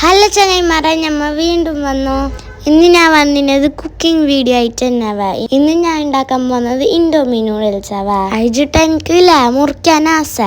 Hello ചങ്ങായിമാരെ, ഞമ്മ വീണ്ടും വന്നു. ഇന്ന് ഞാൻ വന്നിരുന്നത് കുക്കിംഗ് വീഡിയോ ആയിട്ട് തന്നെ. ഇന്ന് ഞാൻ ഉണ്ടാക്കാൻ പോകുന്നത് ഇൻഡോമി നൂഡിൽസാവാ. അയച്ചിട്ട് എനിക്കില്ല മുറിക്കാൻ ആസ,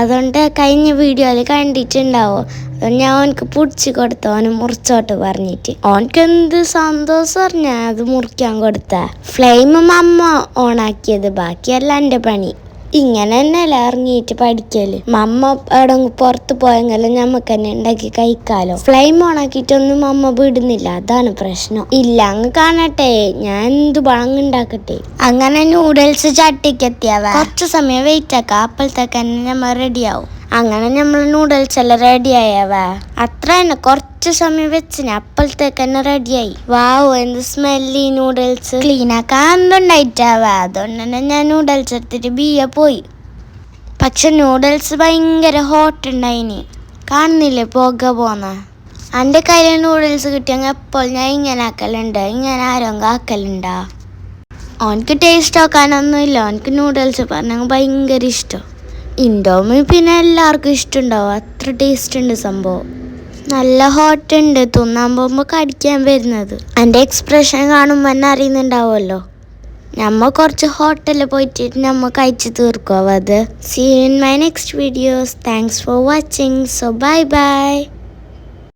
അതുകൊണ്ട് കഴിഞ്ഞ വീഡിയോയിൽ കണ്ടിട്ടുണ്ടാവോ. അതുകൊണ്ട് ഞാൻ ഓനക്ക് പിടിച്ച് കൊടുത്തു, ഓന് മുറിച്ചോട്ട് പറഞ്ഞിട്ട്. ഓനക്ക് എന്ത് സന്തോഷം പറഞ്ഞാൽ അത് മുറിക്കാൻ കൊടുത്ത. ഫ്ലെയിമും അമ്മ ഓണാക്കിയത്, ബാക്കിയല്ല എൻ്റെ പണി. ഇങ്ങനെ തന്നെയല്ലേ ഇറങ്ങിയിട്ട് പഠിക്കല്. മമ്മ എവിടെങ്കിലും പുറത്ത് പോയെങ്കിലും ഞമ്മക്ക് തന്നെ ഉണ്ടാക്കി കഴിക്കാലോ. ഫ്ലെയിം ഓണാക്കിയിട്ടൊന്നും മമ്മ വിടുന്നില്ല, അതാണ് പ്രശ്നം. ഇല്ല അങ്ങ് കാണട്ടെ, ഞാൻ എന്ത് പഴങ്ങുണ്ടാക്കട്ടെ. അങ്ങനെ നൂഡിൽസ് ചട്ടിക്കെത്തിയാവ. കുറച്ച് സമയം വെയിറ്റ് ആക്കാം, അപ്പോഴത്തേക്ക് തന്നെ നമ്മൾ റെഡിയാവും. അങ്ങനെ നമ്മൾ നൂഡിൽസ് എല്ലാം റെഡി ആയവ. അത്ര തന്നെ കുറച്ച് സമയം വെച്ചിന്, അപ്പോഴത്തേക്ക് തന്നെ റെഡിയായി. വാവ്, എന്ത് സ്മെല്ലി നൂഡിൽസ്. ക്ലീൻ ആക്കാൻ എന്തുണ്ടായിട്ടാവ. അതുകൊണ്ട് തന്നെ ഞാൻ നൂഡിൽസ് എടുത്തിട്ട് പോയി. പക്ഷെ നൂഡിൽസ് ഭയങ്കര ഹോട്ട് ഉണ്ടായിനി. കാണുന്നില്ലേ പുക പോന്ന. എൻ്റെ കയ്യിൽ നൂഡിൽസ് കിട്ടിയെങ്കിൽ എപ്പോൾ ഞാൻ ഇങ്ങനെ ആക്കലുണ്ട്. ഇങ്ങനെ ആരെങ്കിലും ആക്കലുണ്ടാ? ഓനക്ക് ടേസ്റ്റ് ആക്കാനൊന്നുമില്ല, ഓനക്ക് നൂഡിൽസ് പറഞ്ഞെങ്കിൽ ഭയങ്കര ഇഷ്ടം. ഇൻഡോമി പിന്നെ എല്ലാവർക്കും ഇഷ്ടമുണ്ടാവും, അത്ര ടേസ്റ്റ് ഉണ്ട് സംഭവം. നല്ല ഹോട്ട് ഉണ്ട്, തിന്നാൻ പോകുമ്പോൾ കടിക്കാൻ വരുന്നത്. എൻ്റെ എക്സ്പ്രഷൻ കാണുമ്പോൾ തന്നെ അറിയുന്നുണ്ടാവുമല്ലോ. നമ്മൾ കുറച്ച് ഹോട്ടലിൽ പോയിട്ട് നമ്മൾ കഴിച്ച് തീർക്കും അത്. See you in my next videos. Thanks for watching. So bye bye.